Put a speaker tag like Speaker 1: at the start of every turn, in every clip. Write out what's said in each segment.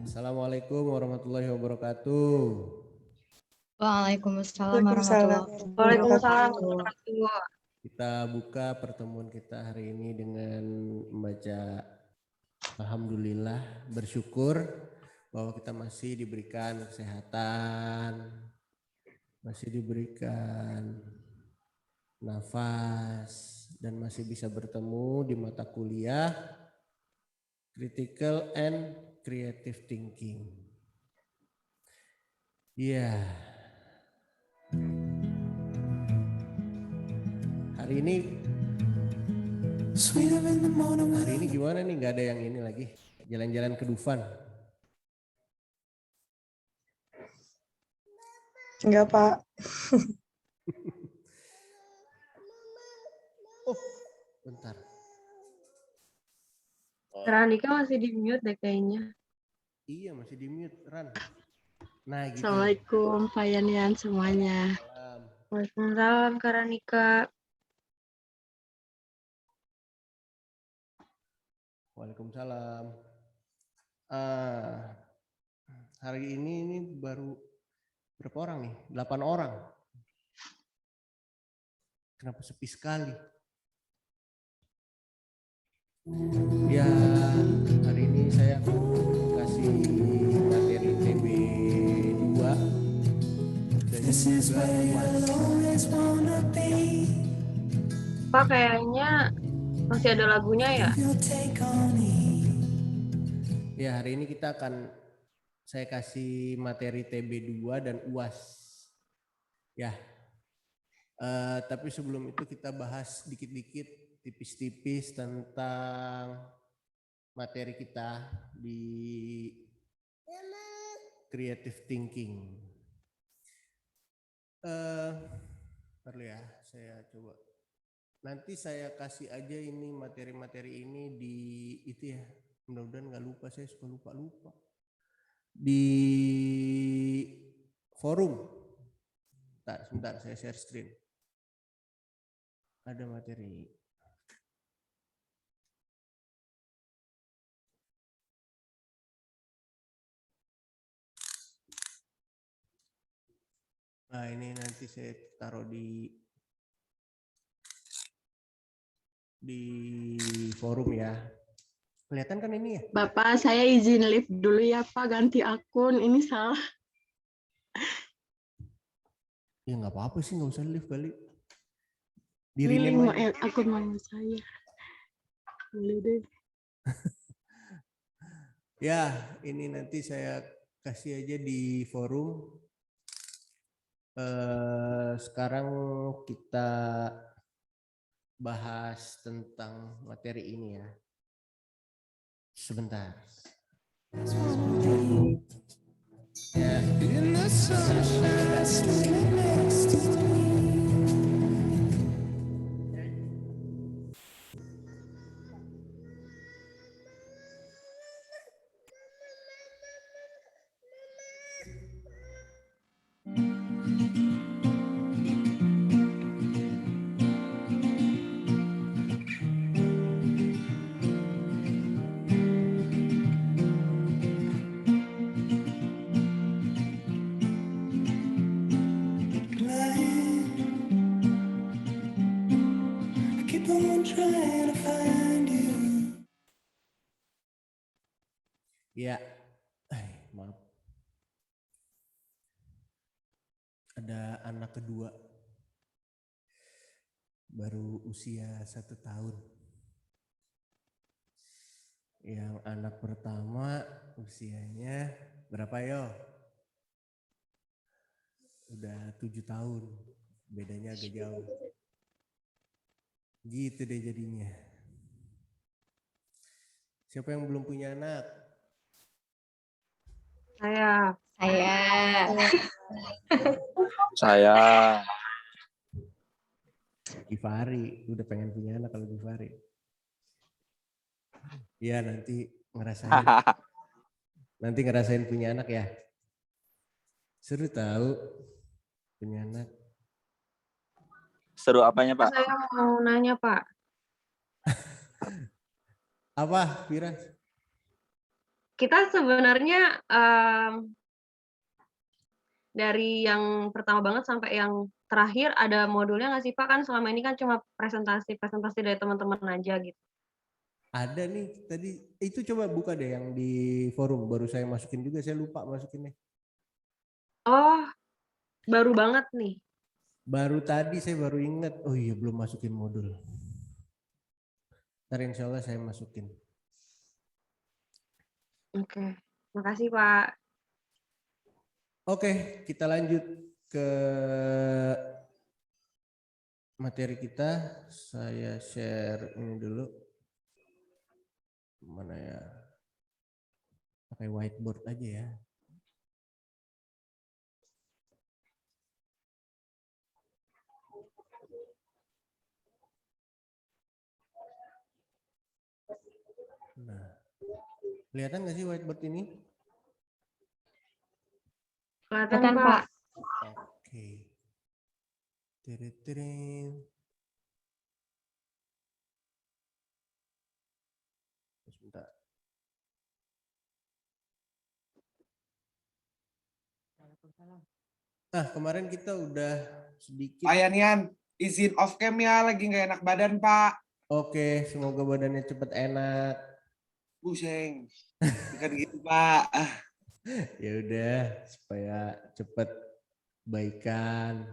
Speaker 1: Assalamualaikum warahmatullahi wabarakatuh.
Speaker 2: Waalaikumsalam
Speaker 3: Waalaikumsalam.
Speaker 2: warahmatullahi wabarakatuh.
Speaker 1: Kita buka pertemuan kita hari ini dengan membaca Alhamdulillah, bersyukur bahwa kita masih diberikan kesehatan, masih diberikan nafas, dan masih bisa bertemu di mata kuliah Critical and Creative Thinking. Iya. Hari ini gimana nih? Nggak ada yang ini lagi. Jalan-jalan ke Dufan.
Speaker 3: Enggak, Pak.
Speaker 1: Oh, bentar.
Speaker 2: Ranika masih di mute deh kayaknya.
Speaker 1: Iya, masih di mute, Ran. Nah, gitu.
Speaker 4: Assalamualaikum Pak Yanian semuanya.
Speaker 2: Waalaikumsalam Kak Ranika.
Speaker 1: Waalaikumsalam. Hari ini baru berapa orang nih? 8 orang. Kenapa sepi sekali? Ya, hari ini saya kasih materi TB 2.
Speaker 2: Pak kayaknya masih ada lagunya ya?
Speaker 1: Ya, hari ini saya kasih materi TB 2 dan UAS. Ya. Tapi sebelum itu kita bahas dikit-dikit, tipis-tipis tentang materi kita di Creative Thinking. Perlu ya, saya coba. Nanti saya kasih aja ini materi-materi ini di itu ya. Mudah-mudahan nggak lupa, saya suka lupa. Di forum. Sebentar, saya share screen. Ada materi. Nah, ini nanti saya taruh di forum ya. Kelihatan kan ini ya?
Speaker 4: Bapak, saya izin live dulu ya Pak, ganti akun, ini salah.
Speaker 1: Ya nggak apa-apa sih, nggak usah live kali.
Speaker 4: Ini akun mama saya. Boleh deh.
Speaker 1: Ya, ini nanti saya kasih aja di forum. Sekarang kita bahas tentang materi ini ya. Sebentar. Ya. Ya, maaf. Ada anak kedua, baru usia 1 tahun. Yang anak pertama usianya berapa yo? Udah 7 tahun, bedanya agak jauh. Gitu deh jadinya. Siapa yang belum punya anak?
Speaker 5: Saya.
Speaker 1: Gifari, udah pengen punya anak kalau Gifari. Iya nanti ngerasain punya anak ya. Seru tahu punya anak.
Speaker 5: Seru apanya Pak?
Speaker 2: Saya mau nanya Pak.
Speaker 1: Apa, Vira?
Speaker 2: Kita sebenarnya dari yang pertama banget sampai yang terakhir ada modulnya nggak sih Pak? Kan selama ini kan cuma presentasi dari teman-teman aja gitu.
Speaker 1: Ada nih tadi, itu coba buka deh yang di forum, baru saya masukin juga, saya lupa masukinnya.
Speaker 2: Oh, baru banget nih.
Speaker 1: Baru tadi saya baru ingat, oh iya belum masukin modul. Ntar insya Allah saya masukin.
Speaker 2: Oke, makasih Pak.
Speaker 1: Oke, kita lanjut ke materi kita. Saya share ini dulu. Mana ya? Pakai whiteboard aja ya. Nah, kelihatan nggak sih whiteboard ini?
Speaker 2: Kelihatan Pak.
Speaker 1: Oke. Tiri-tiri. Sebentar. Nah, kemarin kita udah sedikit.
Speaker 3: Pak Yanian, izin off cam ya, lagi nggak enak badan Pak.
Speaker 1: Oke, semoga badannya cepet enak.
Speaker 3: Pusing. Bukan gitu Pak.
Speaker 1: Ya udah, supaya cepet baikan.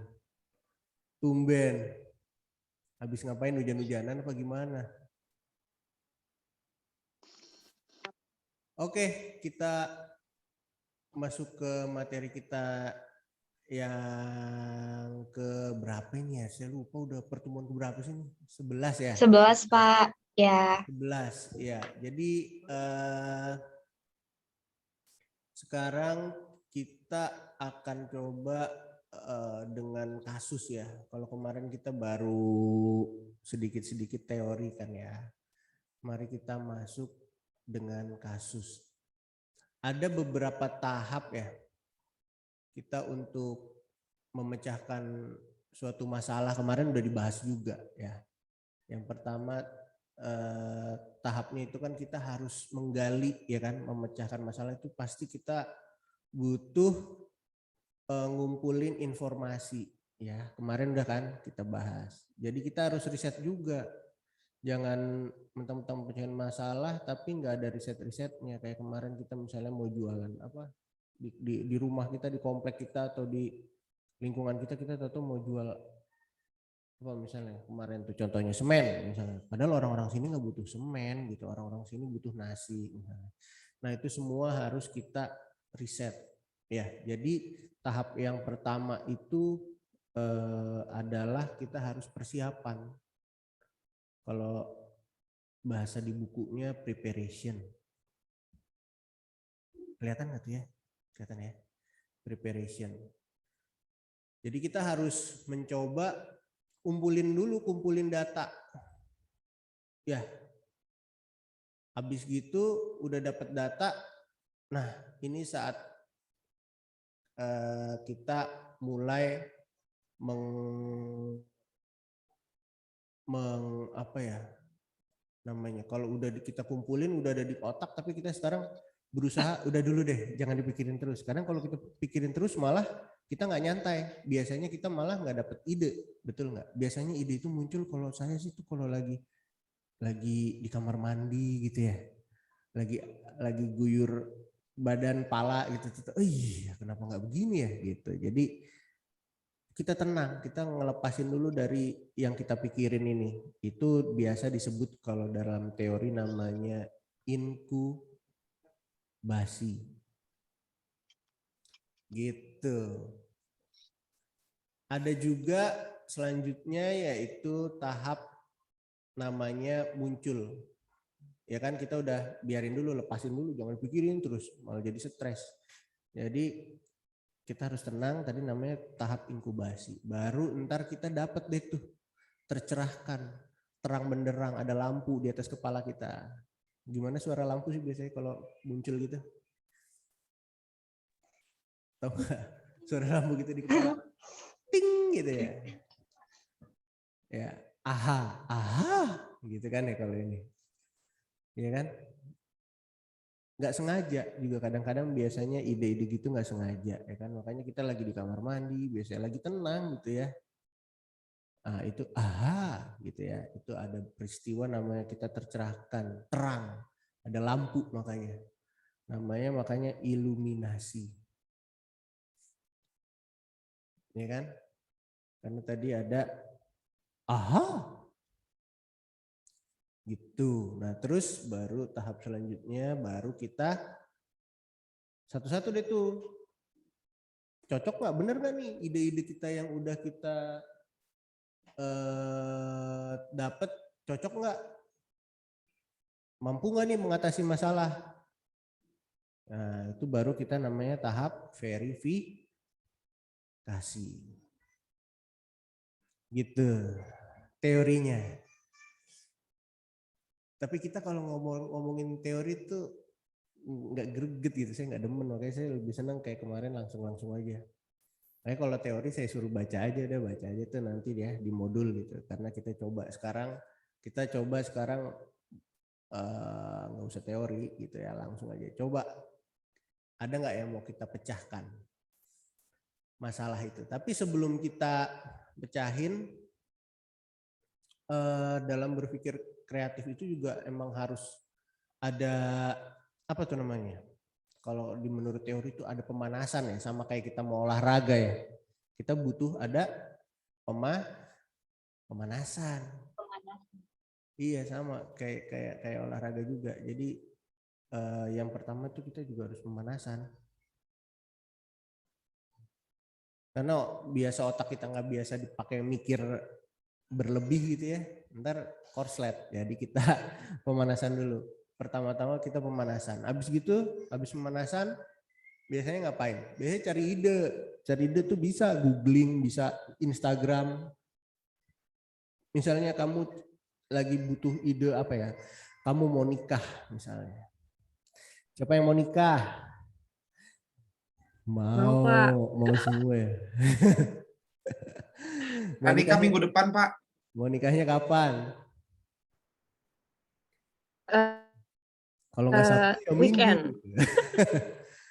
Speaker 1: Tumben. Habis ngapain, hujan-hujanan apa gimana? Oke, kita masuk ke materi kita yang ke berapa ini ya? Saya lupa udah pertemuan ke berapa sih? 11 ya?
Speaker 5: 11 Pak, ya.
Speaker 1: 11, ya. Jadi sekarang kita akan coba dengan kasus ya. Kalau kemarin kita baru sedikit-sedikit teori kan ya. Mari kita masuk dengan kasus. Ada beberapa tahap ya. Kita untuk memecahkan suatu masalah kemarin udah dibahas juga ya. Yang pertama tahapnya itu kan kita harus menggali ya kan, memecahkan masalah itu pasti kita butuh ngumpulin informasi ya. Kemarin udah kan kita bahas. Jadi kita harus riset juga. Jangan mentang-mentang pecahin masalah tapi nggak ada riset-risetnya. Kayak kemarin kita misalnya mau jualan apa di rumah kita, di komplek kita atau di lingkungan kita tahu mau jual apa misalnya kemarin tuh contohnya semen misalnya. Padahal orang-orang sini nggak butuh semen gitu, orang-orang sini butuh nasi misalnya. Nah itu semua harus kita riset ya. Jadi tahap yang pertama itu adalah kita harus persiapan. Kalau bahasa di bukunya preparation. Kelihatan nggak tuh ya? Kelihatan ya? Preparation. Jadi kita harus mencoba kumpulin data. Ya. Habis gitu udah dapat data. Nah, ini saat kita mulai apa ya namanya, kalau udah kita kumpulin udah ada di otak tapi kita sekarang berusaha udah dulu deh jangan dipikirin terus. Kadang kalau kita pikirin terus malah kita nggak nyantai, biasanya kita malah nggak dapet ide, betul nggak? Biasanya ide itu muncul kalau saya sih tuh kalau lagi di kamar mandi gitu ya, lagi guyur badan pala gitu, iya kenapa nggak begini ya gitu. Jadi kita tenang, kita ngelepasin dulu dari yang kita pikirin ini. Itu biasa disebut kalau dalam teori namanya inkubasi. Gitu. Ada juga selanjutnya yaitu tahap namanya muncul. Ya kan kita udah biarin dulu, lepasin dulu, jangan pikirin terus, malah jadi stres. Jadi kita harus tenang, tadi namanya tahap inkubasi. Baru ntar kita dapat deh tuh tercerahkan, terang benderang, ada lampu di atas kepala kita. Gimana suara lampu sih biasanya kalau muncul gitu? Tahu nggak? Suara lampu gitu di kepala, ting gitu ya. Ya, aha, gitu kan ya kalau ini. ya kan? Nggak sengaja juga kadang-kadang biasanya ide-ide gitu nggak sengaja, ya kan? Makanya kita lagi di kamar mandi, biasanya lagi tenang gitu ya. Itu aha gitu ya, itu ada peristiwa namanya kita tercerahkan, terang, ada lampu makanya iluminasi, ya kan? Karena tadi ada aha gitu. Nah terus baru tahap selanjutnya baru kita satu-satu deh tuh, cocok nggak, bener nggak nih ide-ide kita yang udah kita dapat, cocok nggak, mampu nggak nih mengatasi masalah. Nah itu baru kita namanya tahap verifikasi gitu teorinya. Tapi kita kalau ngomongin teori tuh nggak greget gitu, saya nggak demen, makanya saya lebih senang kayak kemarin langsung aja. Nah, kalau teori saya suruh baca aja tuh nanti dia di modul gitu. Karena kita coba sekarang nggak usah teori gitu ya, langsung aja. Coba ada nggak yang mau kita pecahkan masalah itu. Tapi sebelum kita pecahin, dalam berpikir kreatif itu juga emang harus ada apa tuh namanya? Kalau di menurut teori itu ada pemanasan ya, sama kayak kita mau olahraga ya. Kita butuh ada pemanasan. Iya sama kayak olahraga juga. Jadi yang pertama tuh kita juga harus pemanasan. Karena biasa otak kita nggak biasa dipakai mikir berlebih gitu ya. Ntar korslet. Jadi kita pemanasan dulu. Pertama-tama kita pemanasan. Habis pemanasan biasanya ngapain? Biasanya cari ide. Cari ide tuh bisa googling, bisa Instagram. Misalnya kamu lagi butuh ide apa ya? Kamu mau nikah misalnya. Siapa yang mau nikah? Mau semua ya.
Speaker 3: Nikah minggu depan, Pak.
Speaker 1: Mau nikahnya kapan? Kalau nggak Sabtu ya
Speaker 2: weekend.
Speaker 1: Minggu.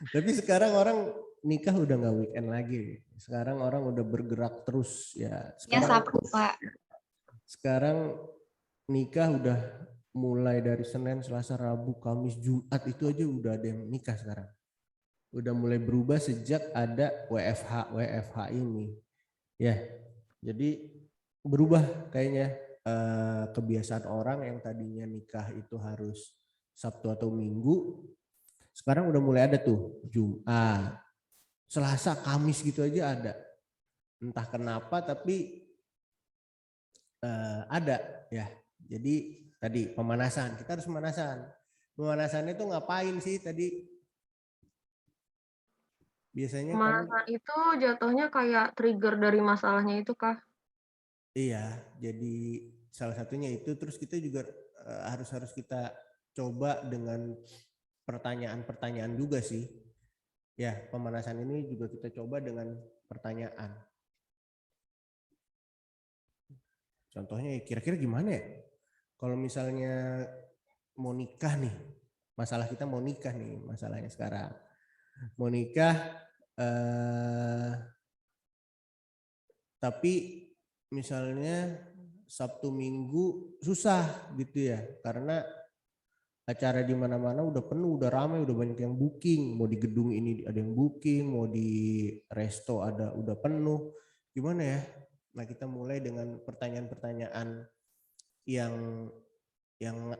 Speaker 1: Tapi sekarang orang nikah udah nggak weekend lagi. Sekarang orang udah bergerak terus ya.
Speaker 5: Ya Sabtu, Pak.
Speaker 1: Sekarang nikah udah mulai dari Senin, Selasa, Rabu, Kamis, Jumat itu aja udah ada yang nikah sekarang. Udah mulai berubah sejak ada WFH ini. Ya, jadi berubah kayaknya kebiasaan orang yang tadinya nikah itu harus Sabtu atau Minggu. Sekarang udah mulai ada tuh Jumat, Selasa, Kamis gitu aja ada. Entah kenapa tapi ada ya. Jadi tadi pemanasan, kita harus pemanasan. Pemanasannya itu ngapain sih tadi? Biasanya
Speaker 2: Pemanasan itu jatuhnya kayak trigger dari masalahnya itu kah?
Speaker 1: Iya, jadi salah satunya itu. Terus kita juga harus kita coba dengan pertanyaan-pertanyaan juga sih. Ya, pemanasan ini juga kita coba dengan pertanyaan. Contohnya kira-kira gimana ya? Kalau misalnya mau nikah nih, masalah kita mau nikah nih, masalahnya sekarang. Mau nikah, tapi misalnya Sabtu Minggu susah gitu ya, karena acara di mana-mana udah penuh, udah ramai, udah banyak yang booking. Mau di gedung ini ada yang booking, mau di resto ada udah penuh. Gimana ya? Nah kita mulai dengan pertanyaan-pertanyaan yang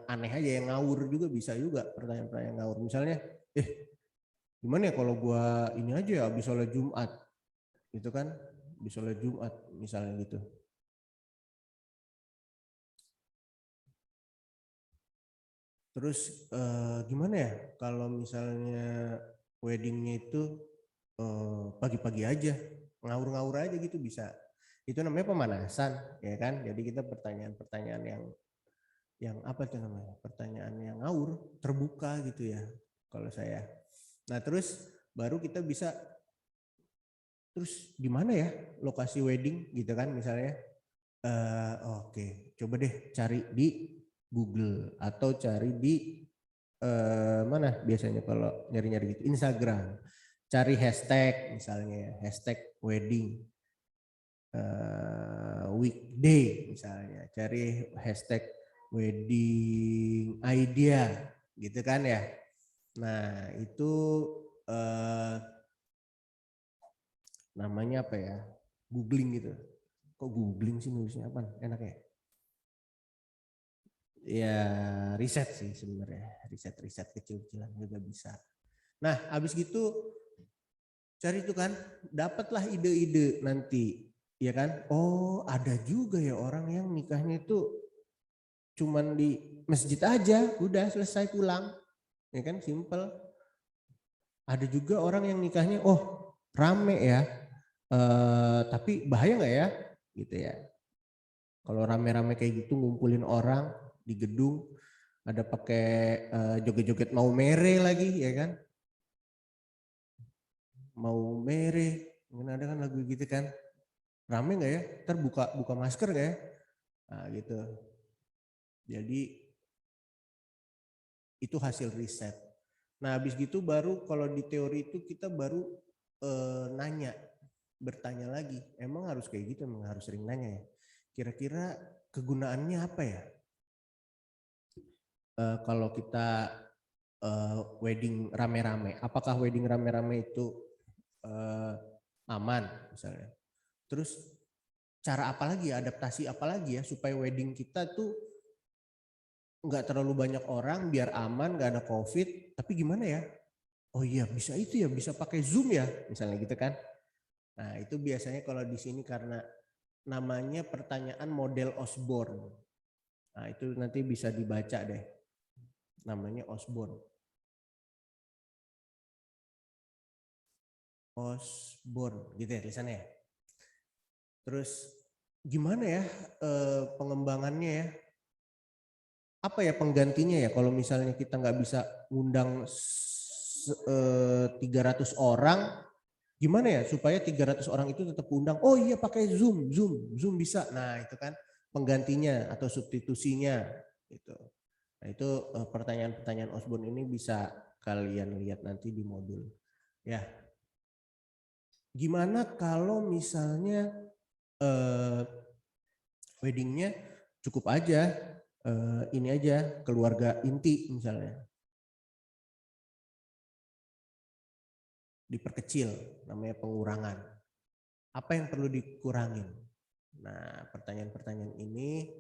Speaker 1: aneh aja, yang ngawur juga bisa juga, pertanyaan-pertanyaan ngawur. Misalnya, gimana ya kalau gua ini aja ya habis sholat Jumat, gitu kan? Habis sholat Jumat misalnya gitu. Terus gimana ya kalau misalnya weddingnya itu pagi-pagi aja, ngawur-ngawur aja gitu bisa. Itu namanya pemanasan, ya kan? Jadi kita pertanyaan-pertanyaan yang apa itu namanya? Pertanyaan yang ngawur, terbuka gitu ya kalau saya. Nah, terus baru kita bisa terus di mana ya lokasi wedding gitu kan misalnya. Oke, coba deh cari di Google atau cari di mana biasanya kalau nyari-nyari gitu, Instagram. Cari hashtag misalnya, hashtag wedding weekday misalnya, cari hashtag wedding idea gitu kan ya. Nah itu namanya apa ya, googling gitu. Kok googling sih nulisnya, apa enaknya? Ya riset sih sebenarnya, riset kecil-kecilan juga bisa. Nah habis gitu cari itu kan, dapatlah ide-ide nanti, ya kan? Oh ada juga ya orang yang nikahnya itu cuman di masjid aja, udah selesai pulang, ya kan, simple. Ada juga orang yang nikahnya, oh rame ya, tapi bahaya nggak ya, gitu ya. Kalau rame-rame kayak gitu ngumpulin orang di gedung, ada pakai joget-joget mau mere lagi, ya kan? Mau mere, ada kan lagu gitu kan? Rame nggak ya? Ntar buka masker nggak ya? Nah gitu. Jadi itu hasil riset. Nah habis gitu baru kalau di teori itu kita baru nanya, bertanya lagi. Emang harus kayak gitu? Emang harus sering nanya ya? Kira-kira kegunaannya apa ya? Kalau kita wedding rame-rame, apakah wedding rame-rame itu aman misalnya? Terus cara apa lagi ya, adaptasi apa lagi ya supaya wedding kita tuh nggak terlalu banyak orang, biar aman, nggak ada COVID, tapi gimana ya? Oh iya bisa itu ya, bisa pakai Zoom ya, misalnya gitu kan? Nah itu biasanya kalau di sini karena namanya pertanyaan model Osborne. Nah itu nanti bisa dibaca deh, namanya Osborne. Osborne gitu ya tulisannya. Terus gimana ya pengembangannya ya? Apa ya penggantinya ya kalau misalnya kita nggak bisa ngundang 300 orang, gimana ya supaya 300 orang itu tetap undang? Oh iya pakai Zoom bisa. Nah itu kan penggantinya atau substitusinya gitu. Nah itu pertanyaan-pertanyaan Osborne ini bisa kalian lihat nanti di modul ya. Gimana kalau misalnya weddingnya cukup aja ini aja keluarga inti misalnya, diperkecil, namanya pengurangan. Apa yang perlu dikurangin? Nah pertanyaan-pertanyaan ini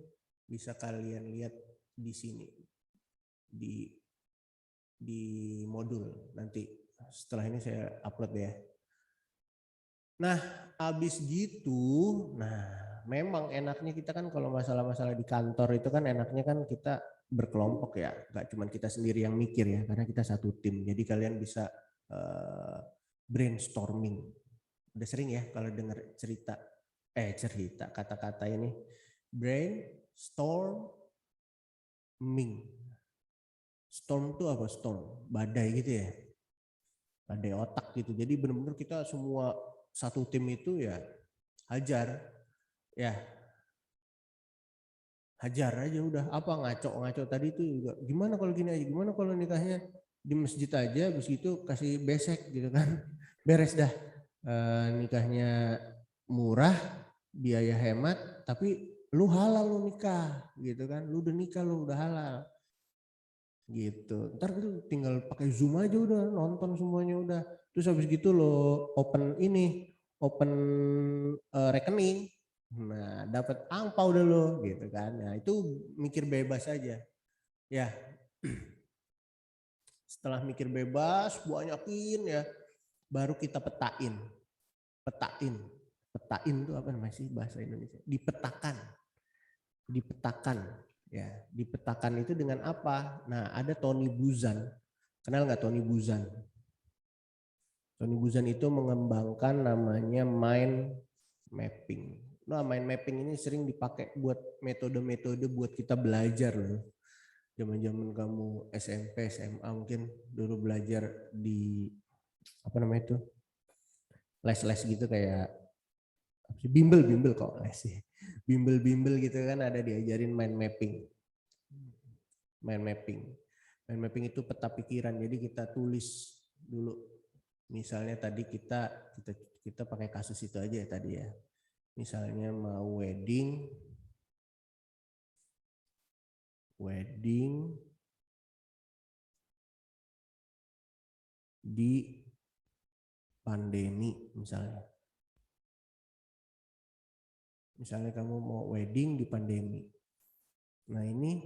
Speaker 1: bisa kalian lihat di sini di modul nanti. Setelah ini saya upload ya. Nah, habis gitu, nah memang enaknya kita kan kalau masalah-masalah di kantor itu kan enaknya kan kita berkelompok ya, nggak cuma kita sendiri yang mikir ya, karena kita satu tim. Jadi kalian bisa brainstorming. Udah sering ya kalau dengar cerita kata-kata ini, brainstorming. Storm itu apa? Storm, badai gitu ya, badai otak gitu. Jadi benar-benar kita semua satu tim itu ya hajar aja udah, apa ngaco tadi itu juga gimana kalau gini aja, gimana kalau nikahnya di masjid aja, habis itu kasih besek gitu kan, beres dah. Nikahnya murah, biaya hemat, tapi lu halal lu nikah gitu kan, lu udah nikah lu udah halal gitu. Ntar lu tinggal pakai Zoom aja udah, nonton semuanya udah. Terus habis gitu lo open rekening, nah dapat angpau deh lo gitu kan. Nah itu mikir bebas aja ya. Setelah mikir bebas banyakin ya, baru kita petain itu apa namanya sih bahasa Indonesia, dipetakan ya. Dipetakan itu dengan apa? Nah ada Tony Buzan, kenal nggak Tony Buzan? Tony Buzan itu mengembangkan namanya mind mapping. Nah, mind mapping ini sering dipakai buat metode-metode buat kita belajar loh. Zaman-zaman kamu SMP, SMA mungkin dulu belajar di apa namanya itu? Les-les gitu kayak bimbel kok les sih. Bimbel gitu kan ada diajarin mind mapping. mind mapping. Mind mapping itu peta pikiran. Jadi kita tulis dulu. Misalnya tadi kita pakai kasus itu aja ya tadi ya. Misalnya mau wedding di pandemi misalnya. Misalnya kamu mau wedding di pandemi. Nah ini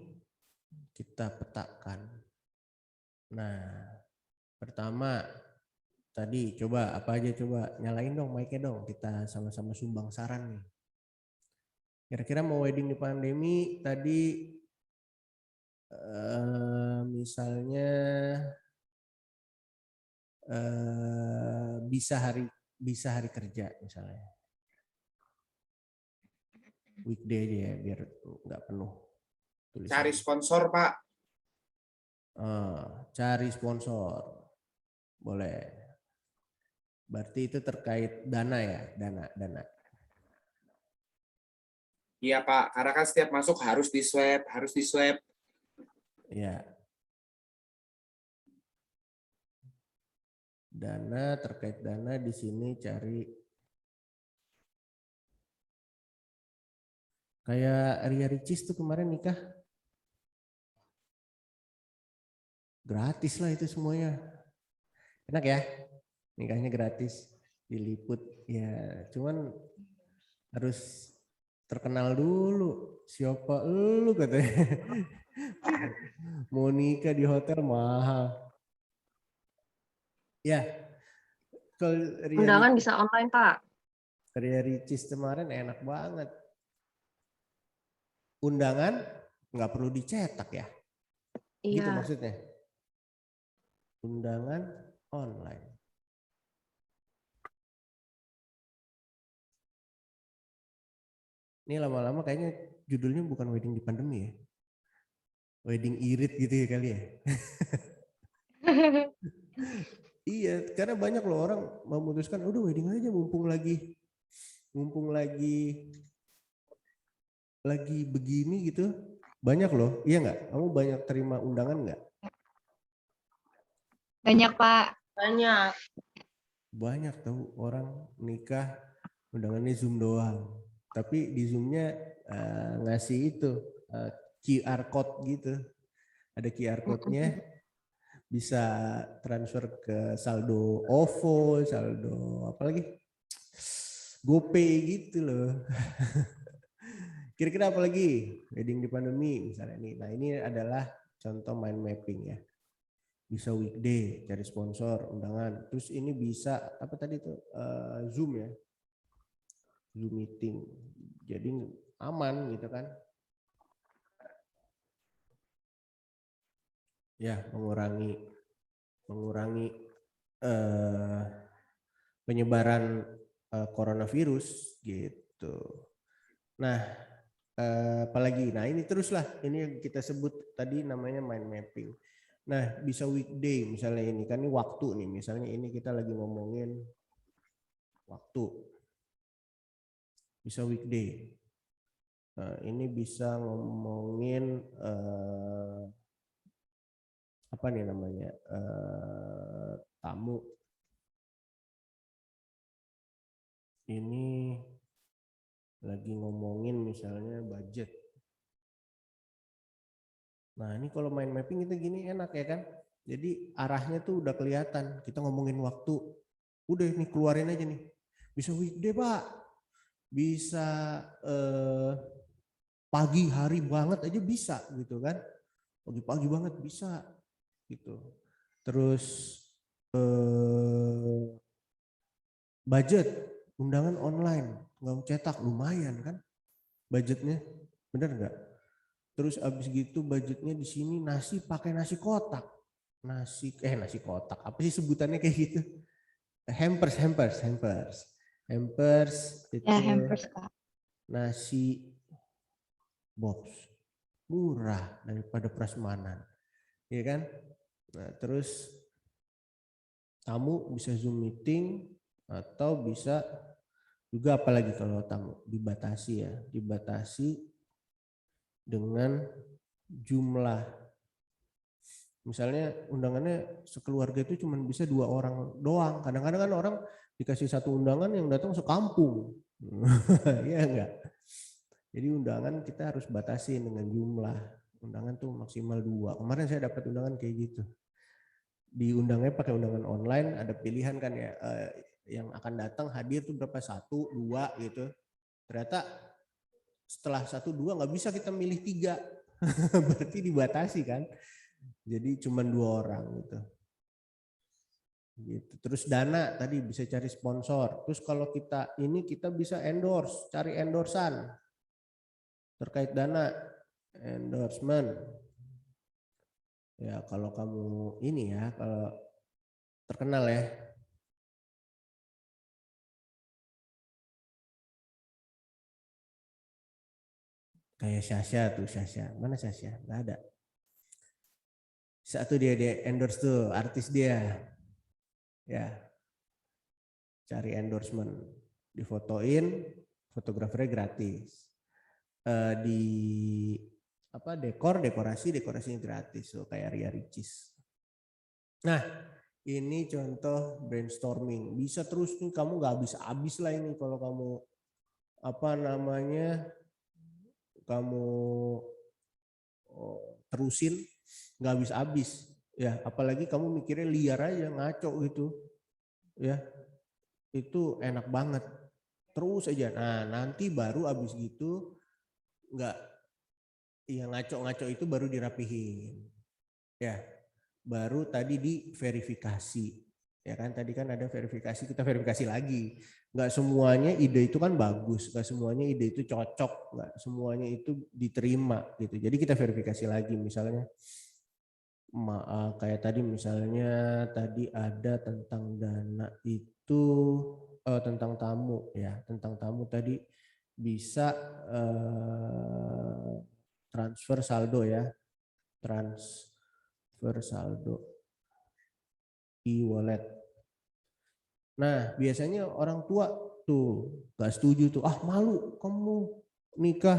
Speaker 1: kita petakan. Nah pertama tadi coba apa aja, coba nyalain dong mic-nya dong. Kita sama-sama sumbang saran nih. Kira-kira mau wedding di pandemi tadi misalnya bisa hari kerja misalnya. Weekday aja ya biar nggak penuh tulisan.
Speaker 3: Cari sponsor, Pak.
Speaker 1: Cari sponsor boleh. Berarti itu terkait dana ya, dana.
Speaker 3: Iya, Pak. Karena kan setiap masuk harus di swab.
Speaker 1: Ya. Dana, terkait dana di sini cari kayak Ria Ricis tuh kemarin nikah. Gratis lah itu semuanya. Enak ya? Nikahnya gratis, diliput. Ya, cuman harus terkenal dulu. Siapa lu katanya. Mau nikah di hotel mahal. Ya. Kalau
Speaker 2: Undangan bisa online, Pak.
Speaker 1: Ria Ricis kemarin enak banget. Undangan nggak perlu dicetak ya?
Speaker 2: Iya.
Speaker 1: Gitu maksudnya? Undangan online. Ini lama-lama kayaknya judulnya bukan wedding di pandemi ya. Wedding irit gitu ya kali ya. Iya, karena banyak loh orang memutuskan udah wedding aja mumpung lagi begini gitu. Banyak loh, iya nggak? Kamu banyak terima undangan nggak?
Speaker 5: Banyak, Pak.
Speaker 2: Banyak.
Speaker 1: Banyak tahu orang nikah undangannya Zoom doang. Tapi di Zoom-nya ngasih itu QR code gitu. Ada QR code-nya, bisa transfer ke saldo OVO, saldo apalagi GoPay gitu loh. Kira-kira apa lagi wedding di pandemi misalnya ini. Nah ini adalah contoh mind mapping ya. Bisa weekday cari sponsor undangan. Terus ini bisa apa tadi tuh Zoom ya. Zoom meeting. Jadi aman gitu kan. Ya, mengurangi penyebaran coronavirus gitu. Nah, apalagi, nah ini teruslah ini yang kita sebut tadi namanya mind mapping. Nah, bisa weekday misalnya ini kan ini waktu nih, misalnya ini kita lagi ngomongin waktu. Bisa weekday. Nah, ini bisa ngomongin apa nih namanya tamu. Ini lagi ngomongin misalnya budget. Nah ini kalau mind mapping itu gini enak ya kan. Jadi arahnya tuh udah kelihatan. Kita ngomongin waktu. Udah nih keluarin aja nih. Bisa weekday Pak. Bisa pagi hari banget aja bisa gitu kan. Pagi-pagi banget bisa gitu. Terus budget undangan online nggak cetak lumayan kan budgetnya, bener nggak? Terus abis gitu budgetnya di sini nasi pakai nasi kotak, nasi kotak apa sih sebutannya kayak gitu? Hampers itu
Speaker 5: Ya, hampers, Kak.
Speaker 1: nasi box murah daripada prasmanan, ya kan? Nah terus tamu bisa Zoom meeting atau bisa juga apalagi kalau tamu dibatasi ya, dibatasi dengan jumlah Misalnya undangannya sekeluarga itu cuma bisa 2 orang doang. Kadang-kadang kan orang dikasih 1 undangan yang datang sekampung. Iya enggak? Jadi undangan kita harus batasi dengan jumlah. Undangan tuh maksimal 2. Kemarin saya dapat undangan kayak gitu. Diundangnya pakai undangan online, ada pilihan kan ya, yang akan datang hadir tuh berapa, 1, 2 gitu. Ternyata setelah 1, 2 nggak bisa kita milih 3. Berarti dibatasi kan. Jadi cuma 2 orang gitu. Gitu. Terus dana tadi bisa cari sponsor. Terus kalau kita bisa endorse, cari endorsan terkait dana, endorsement. Ya kalau kamu ini ya, kalau terkenal ya. Kayak Sasha tuh, Sasha. Mana Sasha? Nggak ada. Satu dia endorse tuh artis dia. Ya. Cari endorsement. Difotoin, fotografernya gratis. Di dekorasinya gratis. So, kayak Ria Ricis. Nah, ini contoh brainstorming. Bisa terus nih, kamu nggak habis-habis lah ini kalau kamu kamu terusin nggak habis-habis ya, apalagi kamu mikirnya liar aja, ngaco gitu ya, itu enak banget terus aja. Nah nanti baru habis gitu nggak, ya ngaco-ngaco itu baru dirapihin ya, baru tadi diverifikasi ya kan, tadi kan ada verifikasi, kita verifikasi lagi. Nggak semuanya ide itu kan bagus, nggak semuanya ide itu cocok, nggak semuanya itu diterima gitu. Jadi kita verifikasi lagi, misalnya kayak tadi misalnya tadi ada tentang dana itu, tentang tamu ya, tentang tamu tadi bisa transfer saldo ya, transfer saldo e-wallet. Nah biasanya orang tua tuh gak setuju tuh, malu kamu nikah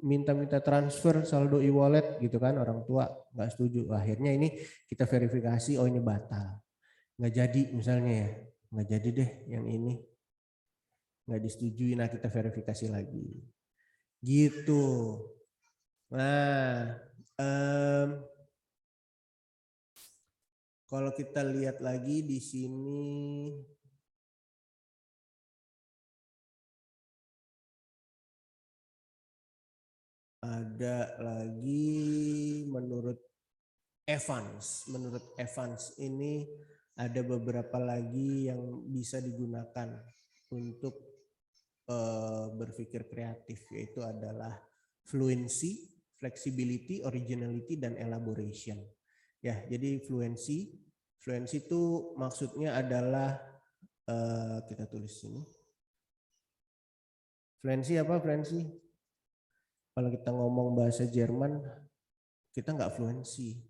Speaker 1: minta transfer saldo e-wallet gitu kan, orang tua gak setuju. Akhirnya ini kita verifikasi, oh ini batal, nggak jadi misalnya ya, nggak jadi deh yang ini, nggak disetujui. Nah kita verifikasi lagi gitu. Nah kalau kita lihat lagi di sini, ada lagi menurut Evans. Menurut Evans ini ada beberapa lagi yang bisa digunakan untuk berpikir kreatif, yaitu adalah fluency, flexibility, originality, dan elaboration. Ya, jadi fluency itu maksudnya adalah kita tulis sini. Fluency apa? Fluency. Kalau kita ngomong bahasa Jerman, kita nggak fluency.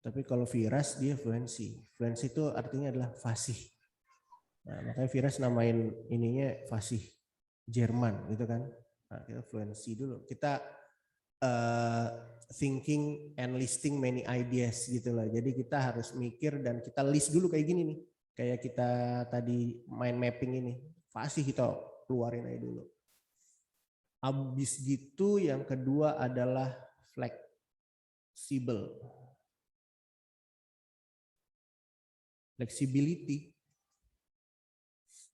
Speaker 1: Tapi kalau Viras dia fluency. Fluency itu artinya adalah fasih. Nah, makanya Viras namain ininya fasih Jerman gitu kan. Nah, kita fluency dulu. Kita thinking and listing many ideas gitu loh. Jadi kita harus mikir dan kita list dulu kayak gini nih. Kayak kita tadi mind mapping ini. Fasih kita keluarin aja dulu. Habis gitu yang kedua adalah flexible. Flexibility.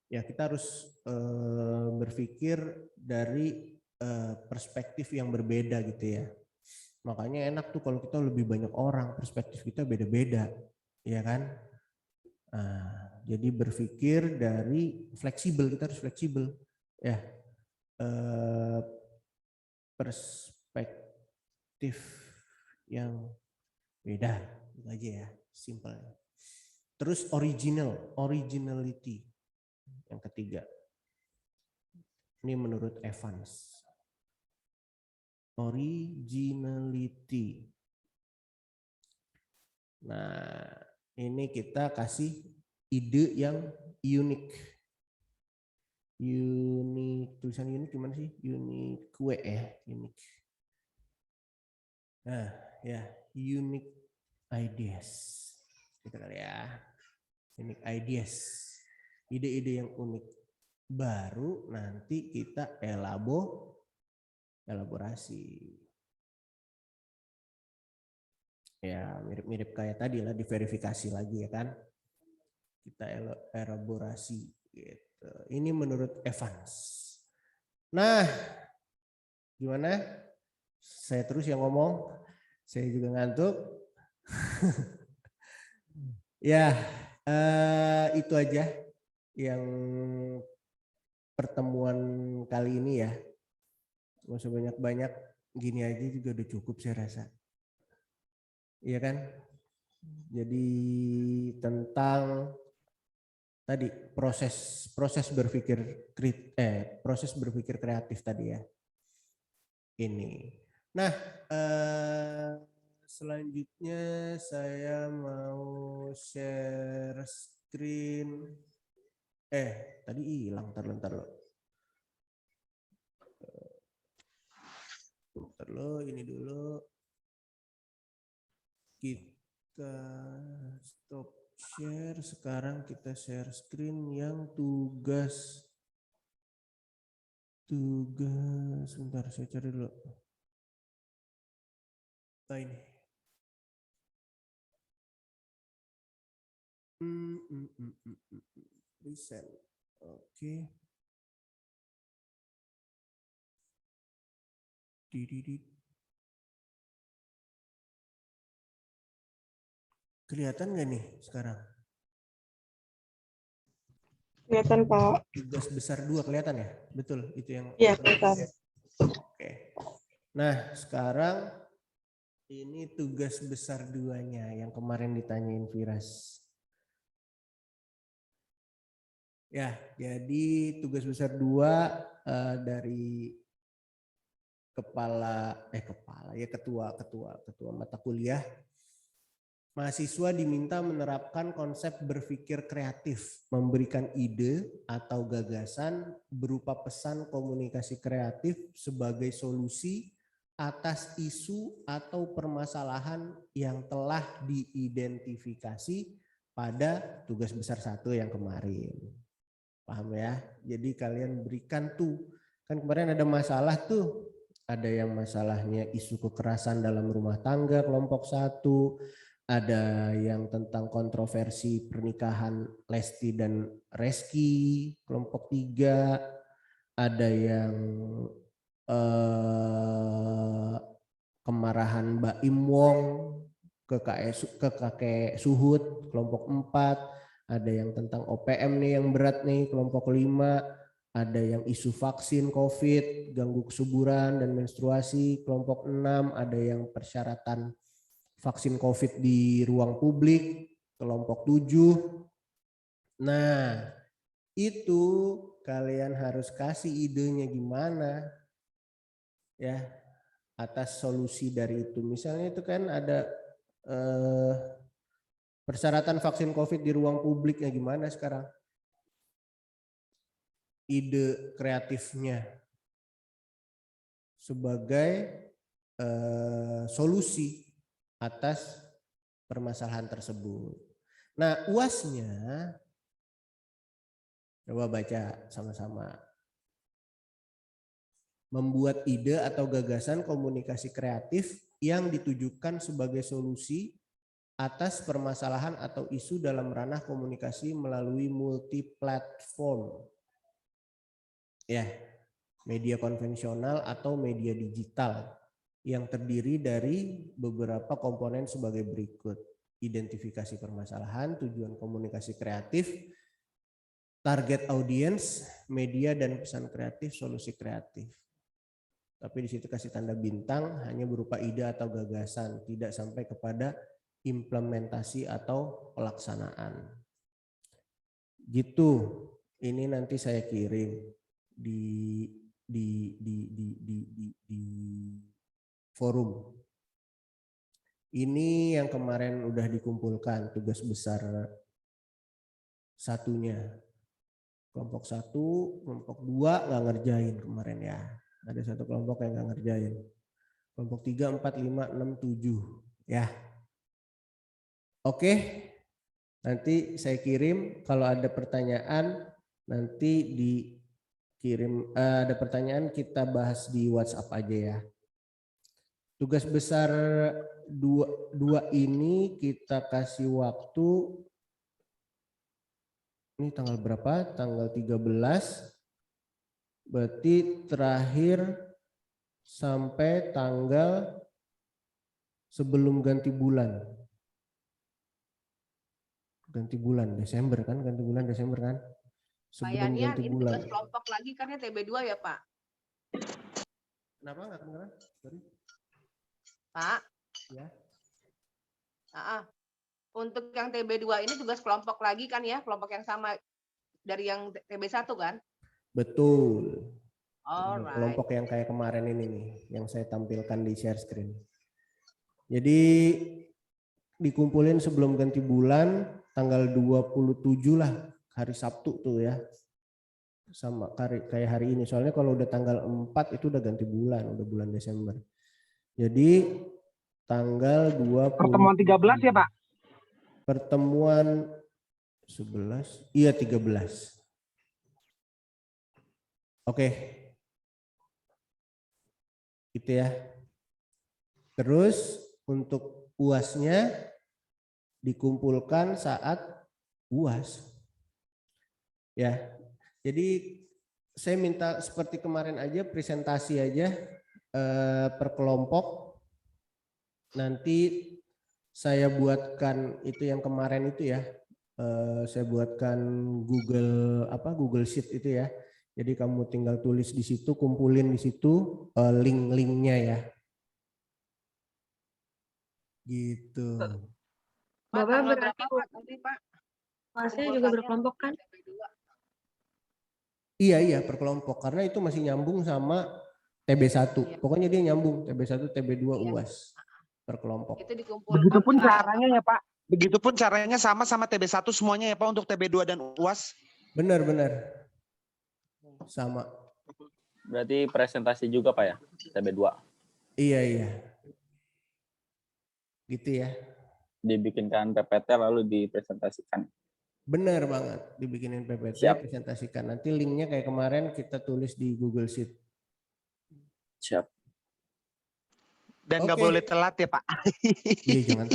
Speaker 1: Ya kita harus berpikir dari perspektif yang berbeda gitu ya. Makanya enak tuh kalau kita lebih banyak orang, perspektif kita beda-beda, ya kan? Nah, jadi berpikir dari fleksibel, kita harus fleksibel, ya. Perspektif yang beda, itu aja ya, simple. Terus originality, yang ketiga. Ini menurut Evans. Originality. Nah, ini kita kasih ide yang unik. Unik, tulisan unik gimana sih? Unik ya, unik. Nah, ya, unik ideas. Gitu kali ya. Unique ideas. Ide-ide yang unik. Baru nanti kita elaborasi. Ya mirip-mirip kayak tadi lah, diverifikasi lagi ya kan. Kita elaborasi gitu. Ini menurut Evans. Nah, gimana? Saya terus yang ngomong. Saya juga ngantuk. Ya, itu aja yang pertemuan kali ini ya. Nggak usah banyak-banyak, gini aja juga udah cukup saya rasa. Iya kan? Jadi tentang tadi proses berpikir kreatif tadi ya. Ini. Nah, selanjutnya saya mau share screen. Tadi hilang, ntar lo ini dulu. Kita stop share. Sekarang kita share screen yang tugas. Sebentar saya cari dulu. Nah ini. Present. Oke. Kelihatan nggak nih sekarang?
Speaker 4: Kelihatan, Pak.
Speaker 1: Tugas besar 2 kelihatan ya? Betul, itu yang.
Speaker 4: Iya, kelihatan.
Speaker 1: Oke. Nah, sekarang ini tugas besar 2-nya yang kemarin ditanyain Firas. Ya, jadi tugas besar 2 dari ketua mata kuliah. Mahasiswa diminta menerapkan konsep berpikir kreatif, memberikan ide atau gagasan berupa pesan komunikasi kreatif sebagai solusi atas isu atau permasalahan yang telah diidentifikasi pada tugas besar 1 yang kemarin. Paham ya? Jadi kalian berikan tuh, kan kemarin ada masalah tuh, ada yang masalahnya isu kekerasan dalam rumah tangga kelompok 1, ada yang tentang kontroversi pernikahan Lesti dan Reski kelompok 3, ada yang kemarahan Mbak Im Wong ke kakek Suhut kelompok 4, ada yang tentang OPM nih yang berat nih kelompok 5, ada yang isu vaksin COVID, ganggu kesuburan dan menstruasi kelompok 6, ada yang persyaratan vaksin COVID di ruang publik kelompok 7. Nah, itu kalian harus kasih idenya gimana ya atas solusi dari itu. Misalnya itu kan ada persyaratan vaksin COVID di ruang publiknya gimana sekarang? Ide kreatifnya sebagai solusi atas permasalahan tersebut. Nah, UAS-nya coba baca sama-sama. Membuat ide atau gagasan komunikasi kreatif yang ditujukan sebagai solusi atas permasalahan atau isu dalam ranah komunikasi melalui multi-platform. Ya, media konvensional atau media digital yang terdiri dari beberapa komponen sebagai berikut. Identifikasi permasalahan, tujuan komunikasi kreatif, target audience, media dan pesan kreatif, solusi kreatif. Tapi di situ kasih tanda bintang hanya berupa ide atau gagasan, tidak sampai kepada implementasi atau pelaksanaan. Gitu. Ini nanti saya kirim di forum. Ini yang kemarin udah dikumpulkan tugas besar 1-nya. Kelompok 1, kelompok 2 nggak ngerjain kemarin ya. Ada 1 kelompok yang nggak ngerjain. Kelompok 3, 4, 5, 6, 7 ya. Oke, nanti saya kirim. Kalau ada pertanyaan nanti dikirim. Ada pertanyaan kita bahas di WhatsApp aja ya. Tugas besar dua ini kita kasih waktu. Ini tanggal berapa? Tanggal 13. Berarti terakhir sampai tanggal sebelum ganti bulan. Ganti bulan Desember kan? Ganti bulan Desember kan? Sebelum
Speaker 6: Bayanian,
Speaker 1: ganti
Speaker 6: ini
Speaker 1: bulan.
Speaker 6: tugas kelompok lagi kan ya TB2 ya Pak?
Speaker 1: Kenapa nggak kedengeran? Sorry.
Speaker 6: Pak?
Speaker 1: Ya.
Speaker 6: Untuk yang TB2 ini tugas kelompok lagi kan ya? Kelompok yang sama dari yang TB1 kan?
Speaker 1: Betul.
Speaker 6: Alright.
Speaker 1: Kelompok yang kayak kemarin ini nih, yang saya tampilkan di share screen. Jadi dikumpulin sebelum ganti bulan, tanggal 27 lah, hari Sabtu tuh ya. Sama kayak hari ini, soalnya kalau udah tanggal 4 itu udah ganti bulan, udah bulan Desember. Jadi tanggal 20.
Speaker 3: Pertemuan 13 ya Pak?
Speaker 1: Pertemuan 11, iya 13. Oke. Gitu ya. Terus untuk UASnya dikumpulkan saat UAS. Ya. Jadi saya minta seperti kemarin aja, presentasi aja per kelompok. Nanti saya buatkan itu yang kemarin itu ya. Saya buatkan Google Sheet itu ya. Jadi kamu tinggal tulis di situ, kumpulin di situ link-linknya ya. Gitu.
Speaker 6: Pak,
Speaker 2: Bapak
Speaker 6: tanggal
Speaker 2: berarti
Speaker 6: berapa Pak? Nanti Pak?
Speaker 2: UASnya juga
Speaker 6: Kumpulkannya
Speaker 2: berkelompok kan?
Speaker 6: TB2.
Speaker 1: Iya per kelompok karena itu masih nyambung sama TB1.
Speaker 6: Iya.
Speaker 1: Pokoknya dia nyambung TB1, TB2
Speaker 6: Iya.
Speaker 1: UAS per kelompok.
Speaker 6: Itu dikumpulkan.
Speaker 3: Begitupun caranya ya Pak. Begitupun caranya sama TB1 semuanya ya Pak untuk TB2 dan UAS.
Speaker 1: Benar. Sama.
Speaker 7: Berarti presentasi juga Pak ya, TB2.
Speaker 1: Iya. Gitu ya.
Speaker 7: Dibikinkan PPT lalu dipresentasikan.
Speaker 1: Benar banget, dibikinin PPT,
Speaker 7: Siap.
Speaker 1: presentasikan. Nanti linknya kayak kemarin kita tulis di Google Sheet.
Speaker 7: Siap.
Speaker 3: Dan nggak
Speaker 1: Oke.
Speaker 3: boleh telat ya Pak.
Speaker 1: Iya, jangan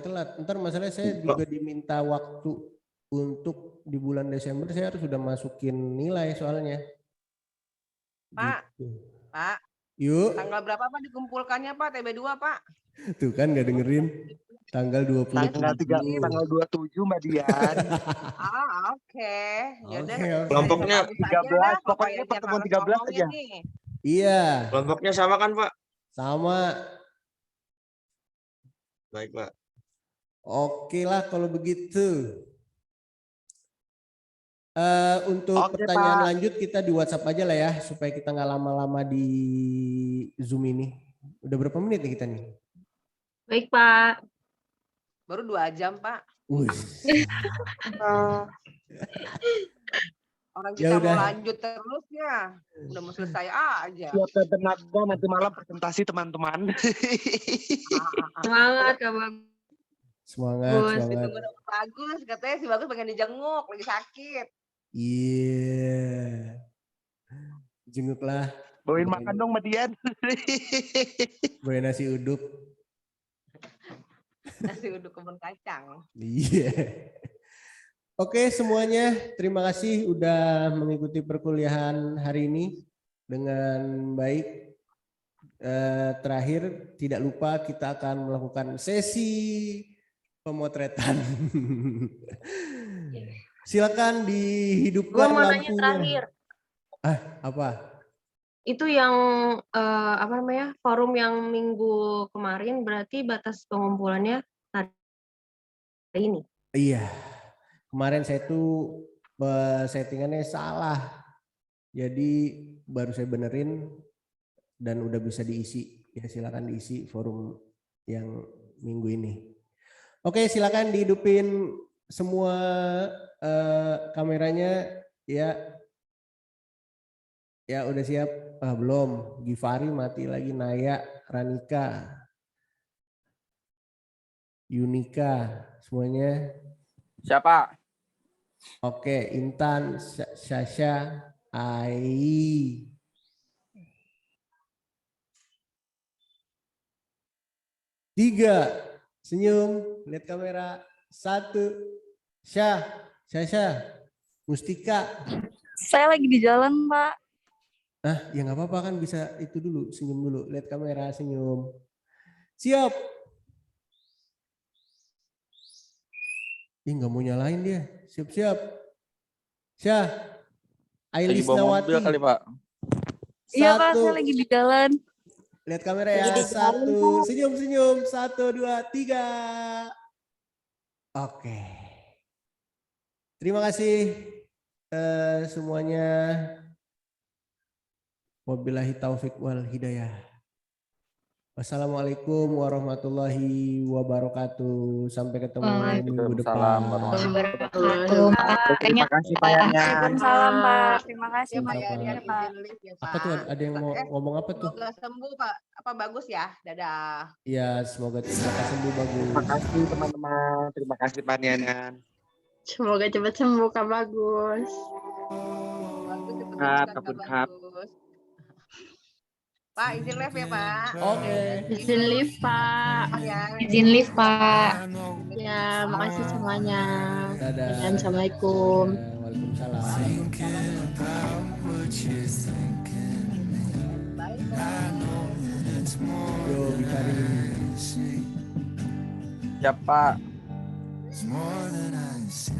Speaker 1: telat. Ntar masalahnya saya juga diminta waktu untuk di bulan Desember saya harus sudah masukin nilai soalnya.
Speaker 6: Pak.
Speaker 1: Gitu.
Speaker 6: Pak,
Speaker 1: Yuk,
Speaker 6: tanggal berapa Pak dikumpulkannya Pak? TB2 Pak?
Speaker 1: tuh kan nggak dengerin. Tanggal 27.
Speaker 3: Tanggal 27 Mbak Dian.
Speaker 6: Oke. Yaudah.
Speaker 1: Oke.
Speaker 8: Kelompoknya
Speaker 3: 13, pokoknya pertemuan 13 aja.
Speaker 1: Iya,
Speaker 8: Kelompoknya sama kan Pak?
Speaker 1: sama.
Speaker 8: Baik Pak.
Speaker 1: Oke lah kalau begitu. Untuk
Speaker 3: Oke,
Speaker 1: pertanyaan
Speaker 3: Pak.
Speaker 1: lanjut kita di WhatsApp aja lah ya supaya kita nggak lama-lama di Zoom ini. Udah berapa menit nih kita nih?
Speaker 2: Baik Pak.
Speaker 6: Baru 2 jam Pak.
Speaker 1: Wih.
Speaker 6: Orang
Speaker 1: Ya
Speaker 6: kita mau
Speaker 1: udah.
Speaker 6: lanjut terus ya. Udah mau selesai aja.
Speaker 3: Siap dan tenaga nanti malam presentasi teman-teman.
Speaker 2: Semangat Kak Bagus.
Speaker 1: Semangat.
Speaker 6: Ditunggu sama Bagus. Katanya si Bagus pengen dijenguk. Lagi sakit.
Speaker 1: Iya. Jenguk lah.
Speaker 3: Bawain makan dong Mbak Dian.
Speaker 1: Bawain nasi uduk.
Speaker 6: Nasi uduk kebun kacang.
Speaker 1: Iya. Oke semuanya, terima kasih udah mengikuti perkuliahan hari ini dengan baik. Terakhir tidak lupa kita akan melakukan sesi pemotretan. Silakan
Speaker 2: Gua
Speaker 1: dihidupkan
Speaker 2: mau nanya
Speaker 1: lampunya.
Speaker 2: terakhir.
Speaker 1: Apa?
Speaker 2: Itu yang apa namanya? Forum yang minggu kemarin berarti batas pengumpulannya hari ini.
Speaker 1: Iya. Kemarin saya tuh settingannya salah. Jadi baru saya benerin dan udah bisa diisi. Ya silakan diisi forum yang minggu ini. Oke, silakan dihidupin semua kameranya ya. Ya udah siap. Belum. Givari mati lagi, Naya, Ranika. Yunika, semuanya.
Speaker 7: Siapa?
Speaker 1: Oke, Intan, Syasha, Ai. Tiga, senyum, lihat kamera. Satu, Syasha, Mustika.
Speaker 8: Saya lagi di jalan, Pak.
Speaker 1: Ya nggak apa-apa kan bisa itu dulu, senyum dulu, lihat kamera, senyum. Siap. Ih nggak mau nyalain dia. Siap-siap. Syah.
Speaker 7: Lagi
Speaker 1: Ailis
Speaker 7: bawa
Speaker 1: Nawati.
Speaker 7: mobil kali, Pak.
Speaker 8: Iya, Pak,
Speaker 1: Satu.
Speaker 8: saya lagi di jalan.
Speaker 1: Lihat kamera ya. Satu. Senyum-senyum. 1, 2, 3. Oke. Terima kasih semuanya. Wabillahi taufik wal hidayah. Wassalamualaikum warahmatullahi wabarakatuh. Sampai ketemu minggu depan.
Speaker 7: Waalaikumsalam warahmatullahi
Speaker 5: Wabarakatuh.
Speaker 3: Terima kasih Pak Yanyan.
Speaker 8: Waalaikumsalam, Pak. Terima kasih,
Speaker 6: Ya Pak
Speaker 8: Pak.
Speaker 6: Yanyan
Speaker 8: Ya, Pak.
Speaker 6: izin live ya Pak.
Speaker 1: Apa tuh? Ada yang mau ngomong apa tuh?
Speaker 6: Semoga sembuh Pak. Apa bagus ya? Dadah.
Speaker 1: Iya, semoga cepat sembuh bagus.
Speaker 3: Terima kasih teman-teman. Terima kasih Pak Yanyan.
Speaker 4: Semoga cepat sembuh Kak Bagus.
Speaker 6: Bagus cepet
Speaker 3: Kap,
Speaker 6: sembuh,
Speaker 3: kabun,
Speaker 6: Kak
Speaker 3: kap.
Speaker 6: Bagus. Pak izin live ya Pak.
Speaker 1: Oke.
Speaker 4: Izin live Pak.
Speaker 6: Ya.
Speaker 5: Izin live, Pak.
Speaker 4: Ya, makasih semuanya.
Speaker 1: Dadah.
Speaker 4: Dan Assalamualaikum.
Speaker 1: Waalaikumsalam. Yo, Bikari.
Speaker 7: Siapa?
Speaker 9: It's more than I say.